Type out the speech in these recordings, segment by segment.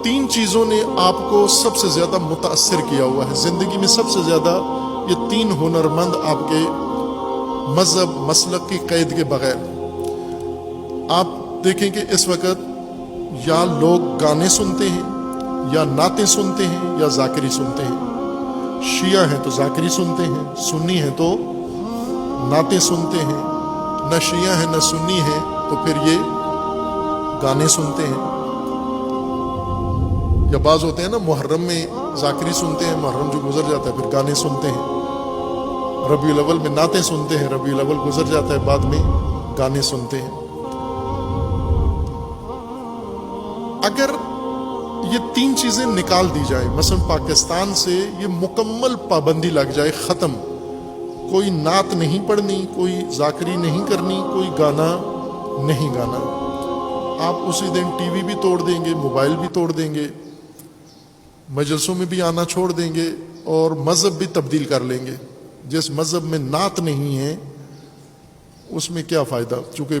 تین چیزوں نے آپ کو سب سے زیادہ متاثر کیا ہوا ہے زندگی میں، سب سے زیادہ یہ تین ہنرمند آپ کے مذہب مسلک کی قید کے بغیر۔ آپ دیکھیں کہ اس وقت یا لوگ گانے سنتے ہیں یا نعتیں سنتے ہیں یا ذاکری سنتے ہیں۔ شیعہ ہیں تو ذاکری سنتے ہیں، سنی ہیں تو نعتیں سنتے ہیں، نہ شیعہ ہیں نہ سنی ہیں تو پھر یہ گانے سنتے ہیں۔ یا بعض ہوتے ہیں نا محرم میں ذاکری سنتے ہیں، محرم جو گزر جاتا ہے پھر گانے سنتے ہیں، ربیع الاول میں نعتیں سنتے ہیں، ربیع الاول گزر جاتا ہے بعد میں گانے سنتے ہیں۔ اگر یہ تین چیزیں نکال دی جائیں، مثلا پاکستان سے یہ مکمل پابندی لگ جائے، ختم، کوئی نعت نہیں پڑھنی، کوئی ذاکری نہیں کرنی، کوئی گانا نہیں گانا، آپ اسی دن ٹی وی بھی توڑ دیں گے، موبائل بھی توڑ دیں گے، مجلسوں میں بھی آنا چھوڑ دیں گے اور مذہب بھی تبدیل کر لیں گے۔ جس مذہب میں نعت نہیں ہے اس میں کیا فائدہ؟ چونکہ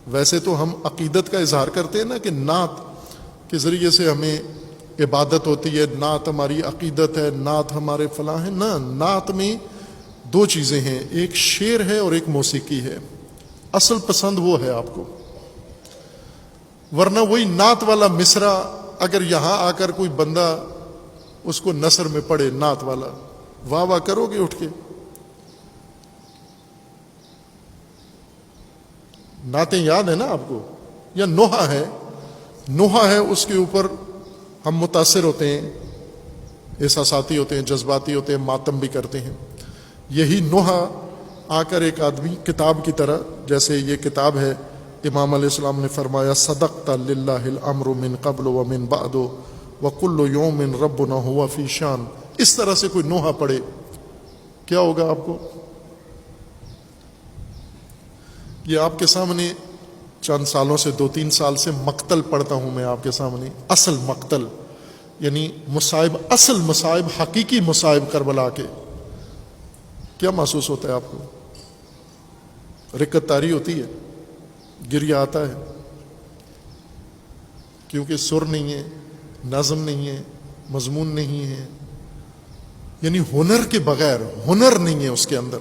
ویسے تو ہم عقیدت کا اظہار کرتے ہیں نا کہ نعت کے ذریعے سے ہمیں عبادت ہوتی ہے، نعت ہماری عقیدت ہے، نعت ہمارے فلاں ہے۔ نہ، نعت میں دو چیزیں ہیں، ایک شعر ہے اور ایک موسیقی ہے۔ اصل پسند وہ ہے آپ کو، ورنہ وہی نعت والا مصرع اگر یہاں آ کر کوئی بندہ اس کو نثر میں پڑھے، نعت والا، واہ واہ کرو گے اٹھ کے؟ نعتیں یاد ہیں نا آپ کو؟ یا نوحہ ہے، نوحہ ہے، اس کے اوپر ہم متاثر ہوتے ہیں، احساساتی ہوتے ہیں، جذباتی ہوتے ہیں، ماتم بھی کرتے ہیں۔ یہی نوحہ آ کر ایک آدمی کتاب کی طرح، جیسے یہ کتاب ہے، امام علیہ السلام نے فرمایا صدقت للہ الامر من قبل ومن بعد وکل یوم ربنا ہوا فی شان، اس طرح سے کوئی نوحہ پڑھے، کیا ہوگا آپ کو؟ یہ آپ کے سامنے چند سالوں سے، 2-3 سال سے مقتل پڑھتا ہوں میں آپ کے سامنے، اصل مقتل، یعنی مصائب، اصل مصائب، حقیقی مصائب کربلا کے۔ کیا محسوس ہوتا ہے آپ کو؟ رکت طاری ہوتی ہے، گریہ آتا ہے، کیونکہ سر نہیں ہے، نظم نہیں ہے، مضمون نہیں ہے، یعنی ہنر کے بغیر، ہنر نہیں ہے اس کے اندر۔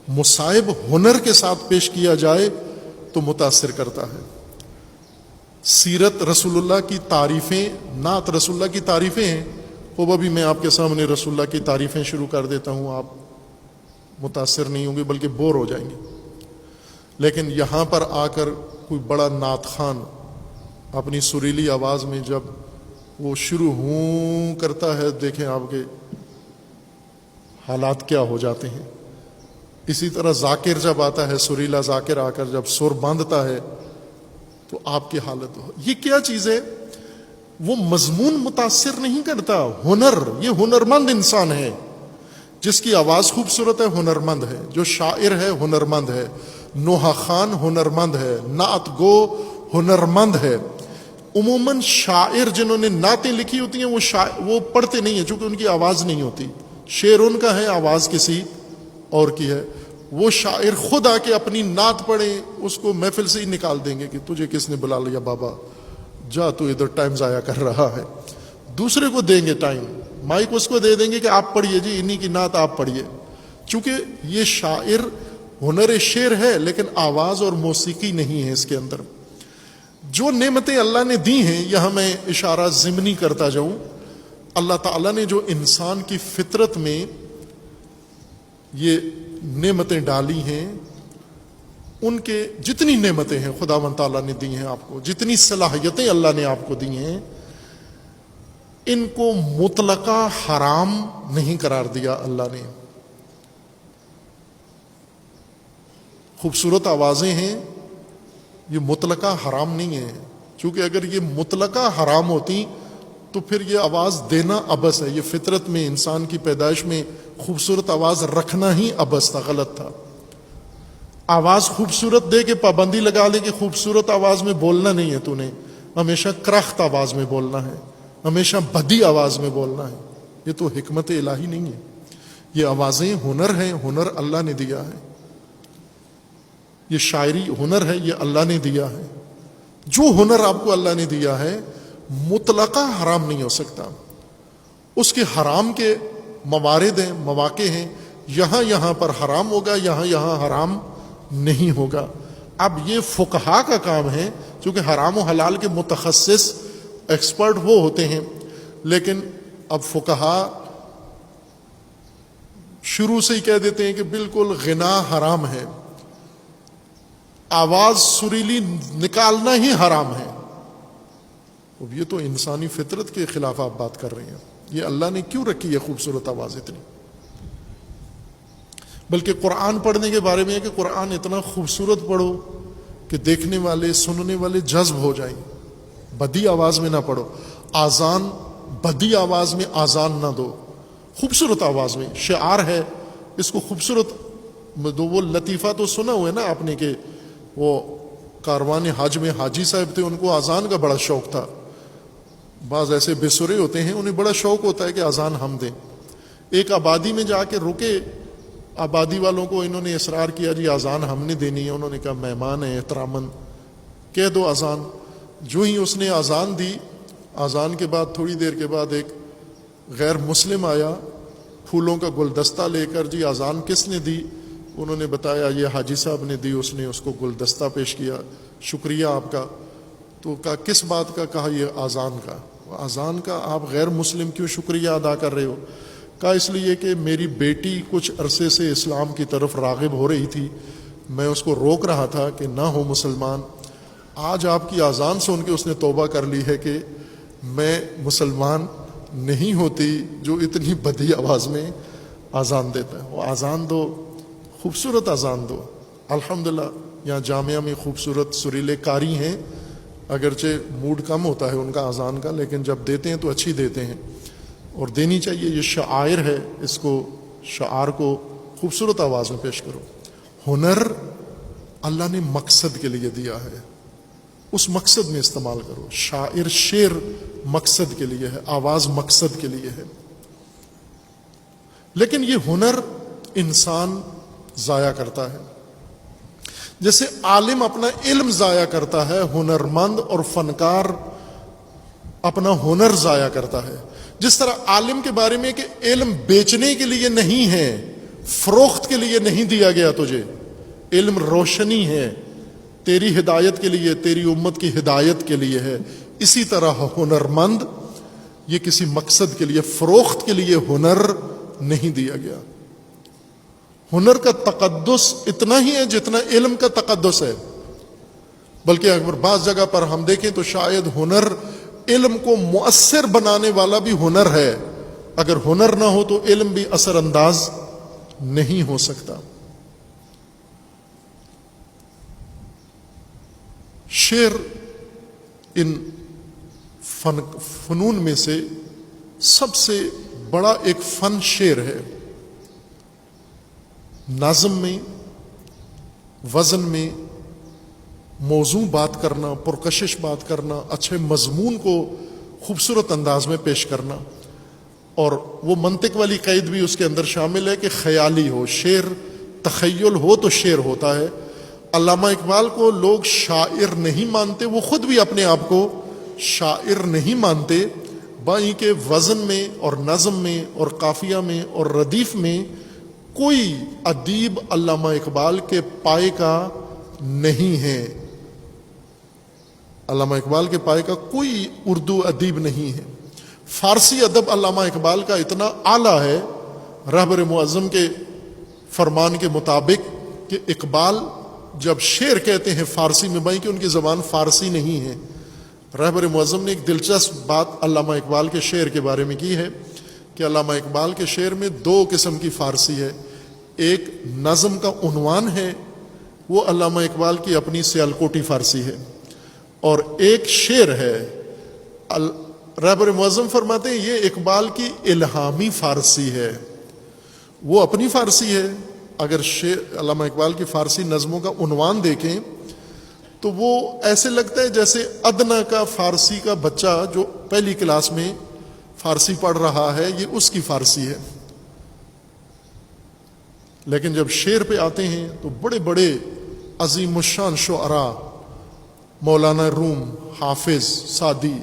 مصائب ہنر کے ساتھ پیش کیا جائے تو متاثر کرتا ہے۔ سیرت رسول اللہ کی تعریفیں، نعت رسول اللہ کی تعریفیں ہیں، وہ ابھی میں آپ کے سامنے رسول اللہ کی تعریفیں شروع کر دیتا ہوں، آپ متاثر نہیں ہوں گے بلکہ بور ہو جائیں گے۔ لیکن یہاں پر آ کر کوئی بڑا نعت خان اپنی سریلی آواز میں جب وہ شروع ہوں کرتا ہے، دیکھیں آپ کے حالات کیا ہو جاتے ہیں۔ اسی طرح ذاکر جب آتا ہے، سریلا ذاکر آ کر جب سر باندھتا ہے تو آپ کی حالت ہو۔ یہ کیا چیز ہے؟ وہ مضمون متاثر نہیں کرتا، ہنر، یہ ہنرمند انسان ہے، جس کی آواز خوبصورت ہے ہنرمند ہے، جو شاعر ہے ہنرمند ہے، نوحہ خان ہنرمند ہے، نعت گو ہنرمند ہے۔ عموماً شاعر جنہوں نے نعتیں لکھی ہوتی ہیں وہ پڑھتے نہیں ہیں، چونکہ ان کی آواز نہیں ہوتی، شعر ان کا ہے، آواز کسی اور کی ہے۔ وہ شاعر خود آ کے اپنی نعت پڑھیں، اس کو محفل سے ہی نکال دیں گے کہ تجھے کس نے بلا لیا بابا، جا تو ادھر ٹائم ضائع کر رہا ہے۔ دوسرے کو دیں گے ٹائم، مائک اس کو دے دیں گے کہ آپ پڑھیے جی، انہی کی نعت آپ پڑھیے، چونکہ یہ شاعر ہنر شعر ہے لیکن آواز اور موسیقی نہیں ہے اس کے اندر۔ جو نعمتیں اللہ نے دی ہیں، یہاں میں اشارہ ضمنی کرتا جاؤں، اللہ تعالیٰ نے جو انسان کی فطرت میں یہ نعمتیں ڈالی ہیں، ان کے جتنی نعمتیں ہیں خداوند تعالیٰ نے دی ہیں آپ کو، جتنی صلاحیتیں اللہ نے آپ کو دی ہیں، ان کو مطلقہ حرام نہیں قرار دیا اللہ نے۔ خوبصورت آوازیں ہیں، یہ مطلقہ حرام نہیں ہے، چونکہ اگر یہ مطلقہ حرام ہوتی تو پھر یہ آواز دینا عبث ہے۔ یہ فطرت میں، انسان کی پیدائش میں خوبصورت آواز رکھنا ہی عبث تھا، غلط تھا۔ آواز خوبصورت دے کے پابندی لگا لے کہ خوبصورت آواز میں بولنا نہیں ہے، تو نے ہمیشہ کرخت آواز میں بولنا ہے، ہمیشہ بدی آواز میں بولنا ہے، یہ تو حکمت الہی نہیں ہے۔ یہ آوازیں ہنر ہیں، ہنر اللہ نے دیا ہے۔ یہ شاعری ہنر ہے، یہ اللہ نے دیا ہے۔ جو ہنر آپ کو اللہ نے دیا ہے مطلقہ حرام نہیں ہو سکتا، اس کے حرام کے موارد ہیں، مواقع ہیں، یہاں پر حرام ہوگا، یہاں حرام نہیں ہوگا۔ اب یہ فقہا کا کام ہے، چونکہ حرام و حلال کے متخصص ایکسپرٹ وہ ہوتے ہیں، لیکن اب فقہا شروع سے ہی کہہ دیتے ہیں کہ بالکل غنا حرام ہے، آواز سریلی نکالنا ہی حرام ہے۔ اب یہ تو انسانی فطرت کے خلاف آپ بات کر رہے ہیں۔ یہ اللہ نے کیوں رکھی ہے خوبصورت آواز اتنی؟ بلکہ قرآن پڑھنے کے بارے میں ہے کہ قرآن اتنا خوبصورت پڑھو کہ دیکھنے والے سننے والے جذب ہو جائیں، بدی آواز میں نہ پڑھو۔ آذان بدی آواز میں آذان نہ دو، خوبصورت آواز میں، شعار ہے، اس کو خوبصورت دو۔ وہ لطیفہ تو سنا ہوا ہے نا آپ نے کہ وہ کاروان حج میں حاجی صاحب تھے، ان کو آذان کا بڑا شوق تھا۔ بعض ایسے بے سرے ہوتے ہیں، انہیں بڑا شوق ہوتا ہے کہ آذان ہم دیں۔ ایک آبادی میں جا کے رکے، آبادی والوں کو انہوں نے اصرار کیا جی آذان ہم نے دینی ہے۔ انہوں نے کہا مہمان ہے احتراماً کہہ دو آذان۔ جو ہی اس نے آذان دی، آذان کے بعد تھوڑی دیر کے بعد ایک غیر مسلم آیا پھولوں کا گلدستہ لے کر، جی آذان کس نے دی؟ انہوں نے بتایا یہ حاجی صاحب نے دی۔ اس نے اس کو گلدستہ پیش کیا، شکریہ آپ کا۔ تو کہا کس بات کا؟ کہا یہ آذان کا۔ آذان کا آپ غیر مسلم کیوں شکریہ ادا کر رہے ہو؟ کہا اس لیے کہ میری بیٹی کچھ عرصے سے اسلام کی طرف راغب ہو رہی تھی، میں اس کو روک رہا تھا کہ نہ ہو مسلمان۔ آج آپ کی آذان سن کے اس نے توبہ کر لی ہے کہ میں مسلمان نہیں ہوتی جو اتنی بدی آواز میں آذان دیتا ہے۔ وہ آذان دو، خوبصورت آذان دو۔ الحمدللہ یہاں جامعہ میں خوبصورت سریلے قاری ہیں، اگرچہ موڈ کم ہوتا ہے ان کا آذان کا، لیکن جب دیتے ہیں تو اچھی دیتے ہیں، اور دینی چاہیے۔ یہ شعائر ہے، اس کو شعار کو خوبصورت آواز میں پیش کرو۔ ہنر اللہ نے مقصد کے لیے دیا ہے، اس مقصد میں استعمال کرو۔ شاعر شعر مقصد کے لیے ہے، آواز مقصد کے لیے ہے، لیکن یہ ہنر انسان ضائع کرتا ہے۔ جیسے عالم اپنا علم ضائع کرتا ہے، ہنرمند اور فنکار اپنا ہنر ضائع کرتا ہے۔ جس طرح عالم کے بارے میں کہ علم بیچنے کے لیے نہیں ہے، فروخت کے لیے نہیں دیا گیا تجھے، علم روشنی ہے، تیری ہدایت کے لیے، تیری امت کی ہدایت کے لیے ہے۔ اسی طرح ہنرمند یہ کسی مقصد کے لیے، فروخت کے لیے ہنر نہیں دیا گیا۔ ہنر کا تقدس اتنا ہی ہے جتنا علم کا تقدس ہے، بلکہ اگر بعض جگہ پر ہم دیکھیں تو شاید ہنر علم کو مؤثر بنانے والا بھی ہنر ہے۔ اگر ہنر نہ ہو تو علم بھی اثر انداز نہیں ہو سکتا۔ شعر ان فنون میں سے سب سے بڑا ایک فن شعر ہے۔ نظم میں، وزن میں، موضوع بات کرنا، پرکشش بات کرنا، اچھے مضمون کو خوبصورت انداز میں پیش کرنا، اور وہ منطق والی قید بھی اس کے اندر شامل ہے کہ خیالی ہو شعر، تخیل ہو تو شعر ہوتا ہے۔ علامہ اقبال کو لوگ شاعر نہیں مانتے، وہ خود بھی اپنے آپ کو شاعر نہیں مانتے، بائی کہ وزن میں اور نظم میں اور قافیہ میں اور ردیف میں کوئی ادیب علامہ اقبال کے پائے کا نہیں ہے۔ علامہ اقبال کے پائے کا کوئی اردو ادیب نہیں ہے۔ فارسی ادب علامہ اقبال کا اتنا اعلیٰ ہے، رہبر معظم کے فرمان کے مطابق، کہ اقبال جب شعر کہتے ہیں فارسی میں، بھائی کہ ان کی زبان فارسی نہیں ہے۔ رہبر معظم نے ایک دلچسپ بات علامہ اقبال کے شعر کے بارے میں کی ہے کہ علامہ اقبال کے شعر میں دو قسم کی فارسی ہے۔ ایک نظم کا عنوان ہے، وہ علامہ اقبال کی اپنی سیالکوٹی فارسی ہے، اور ایک شعر ہے۔ رہبر معظم فرماتے ہیں یہ اقبال کی الہامی فارسی ہے، وہ اپنی فارسی ہے۔ اگر علامہ اقبال کی فارسی نظموں کا عنوان دیکھیں تو وہ ایسے لگتا ہے جیسے ادنا کا فارسی کا بچہ جو پہلی کلاس میں فارسی پڑھ رہا ہے، یہ اس کی فارسی ہے۔ لیکن جب شعر پہ آتے ہیں تو بڑے بڑے عظیم الشان شعراء، مولانا روم، حافظ، سعدی،